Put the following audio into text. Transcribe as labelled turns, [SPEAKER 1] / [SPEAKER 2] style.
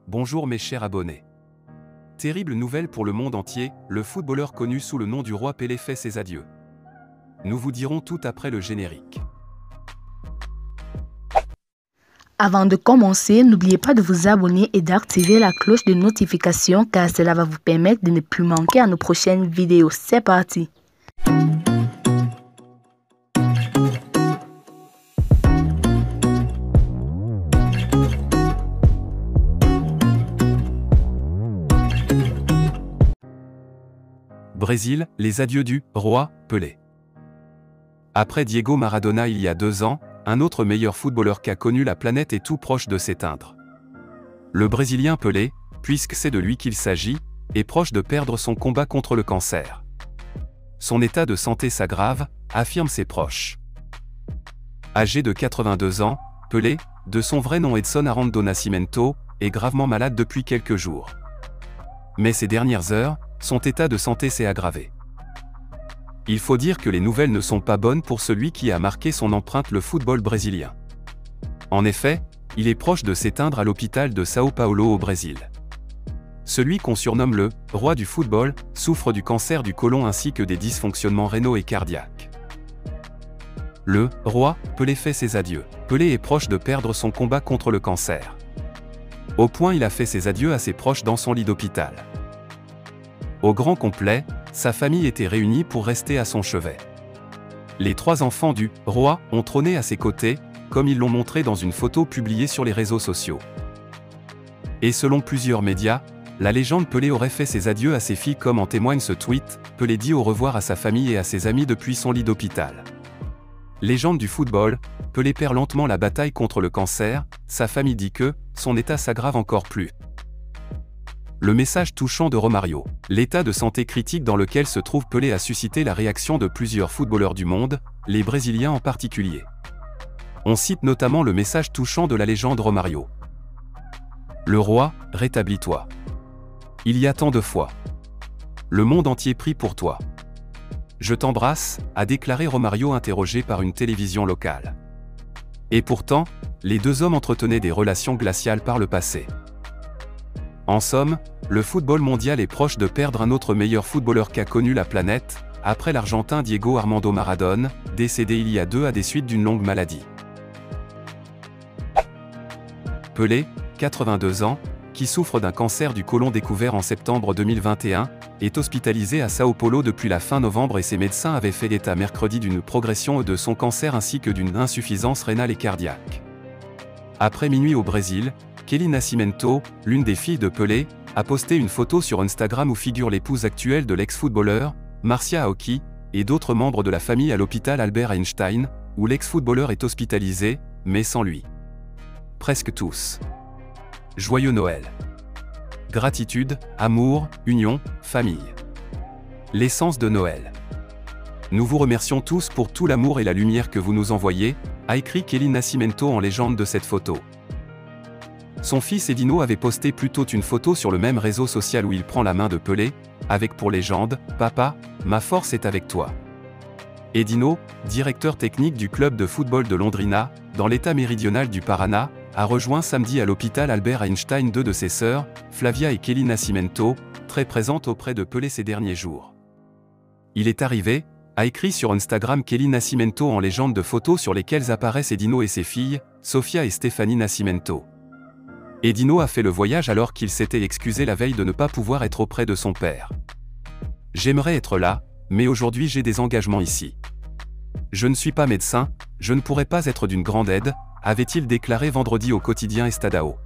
[SPEAKER 1] Bonjour mes chers abonnés. Terrible nouvelle pour le monde entier, le footballeur connu sous le nom du roi Pelé fait ses adieux. Nous vous dirons tout après le générique.
[SPEAKER 2] Avant de commencer, n'oubliez pas de vous abonner et d'activer la cloche de notification car cela va vous permettre de ne plus manquer à nos prochaines vidéos. C'est parti!
[SPEAKER 1] Brésil, les adieux du roi Pelé. Après Diego Maradona il y a 2 ans, un autre meilleur footballeur qu'a connu la planète est tout proche de s'éteindre. Le Brésilien Pelé, puisque c'est de lui qu'il s'agit, est proche de perdre son combat contre le cancer. Son état de santé s'aggrave, affirment ses proches. Âgé de 82 ans, Pelé, de son vrai nom Edson Arantes do Nascimento, est gravement malade depuis quelques jours. Mais ces dernières heures, son état de santé s'est aggravé. Il faut dire que les nouvelles ne sont pas bonnes pour celui qui a marqué son empreinte le football brésilien. En effet, il est proche de s'éteindre à l'hôpital de São Paulo au Brésil. Celui qu'on surnomme le « roi du football » souffre du cancer du côlon ainsi que des dysfonctionnements rénaux et cardiaques. Le « roi » Pelé fait ses adieux. Pelé est proche de perdre son combat contre le cancer. Au point il a fait ses adieux à ses proches dans son lit d'hôpital. Au grand complet, sa famille était réunie pour rester à son chevet. Les 3 enfants du « roi » ont trôné à ses côtés, comme ils l'ont montré dans une photo publiée sur les réseaux sociaux. Et selon plusieurs médias, la légende Pelé aurait fait ses adieux à ses filles comme en témoigne ce tweet, Pelé dit au revoir à sa famille et à ses amis depuis son lit d'hôpital. Légende du football, Pelé perd lentement la bataille contre le cancer, sa famille dit que son état s'aggrave encore plus. Le message touchant de Romario. L'état de santé critique dans lequel se trouve Pelé a suscité la réaction de plusieurs footballeurs du monde, les Brésiliens en particulier. On cite notamment le message touchant de la légende Romario. Le roi, rétablis-toi. Il y a tant de fois. Le monde entier prie pour toi. Je t'embrasse, a déclaré Romario interrogé par une télévision locale. Et pourtant, les 2 hommes entretenaient des relations glaciales par le passé. En somme, le football mondial est proche de perdre un autre meilleur footballeur qu'a connu la planète, après l'Argentin Diego Armando Maradona, décédé il y a 2 ans des suites d'une longue maladie. Pelé, 82 ans, qui souffre d'un cancer du côlon découvert en septembre 2021, est hospitalisé à São Paulo depuis la fin novembre et ses médecins avaient fait état mercredi d'une progression de son cancer ainsi que d'une insuffisance rénale et cardiaque. Après minuit au Brésil, Kelly Nascimento, l'une des filles de Pelé, a posté une photo sur Instagram où figure l'épouse actuelle de l'ex-footballeur, Marcia Aoki, et d'autres membres de la famille à l'hôpital Albert Einstein, où l'ex-footballeur est hospitalisé, mais sans lui. Presque tous. Joyeux Noël. Gratitude, amour, union, famille. L'essence de Noël. Nous vous remercions tous pour tout l'amour et la lumière que vous nous envoyez, a écrit Kelly Nascimento en légende de cette photo. Son fils Edinho avait posté plus tôt une photo sur le même réseau social où il prend la main de Pelé, avec pour légende « Papa, ma force est avec toi ». Edinho, directeur technique du club de football de Londrina, dans l'état méridional du Paraná, a rejoint samedi à l'hôpital Albert Einstein 2 de ses sœurs, Flavia et Kelly Nascimento, très présentes auprès de Pelé ces derniers jours. Il est arrivé, a écrit sur Instagram Kelly Nascimento en légende de photos sur lesquelles apparaissent Edinho et ses filles, Sofia et Stephanie Nascimento. Edinho a fait le voyage alors qu'il s'était excusé la veille de ne pas pouvoir être auprès de son père. « J'aimerais être là, mais aujourd'hui j'ai des engagements ici. Je ne suis pas médecin, je ne pourrais pas être d'une grande aide », avait-il déclaré vendredi au quotidien Estadão.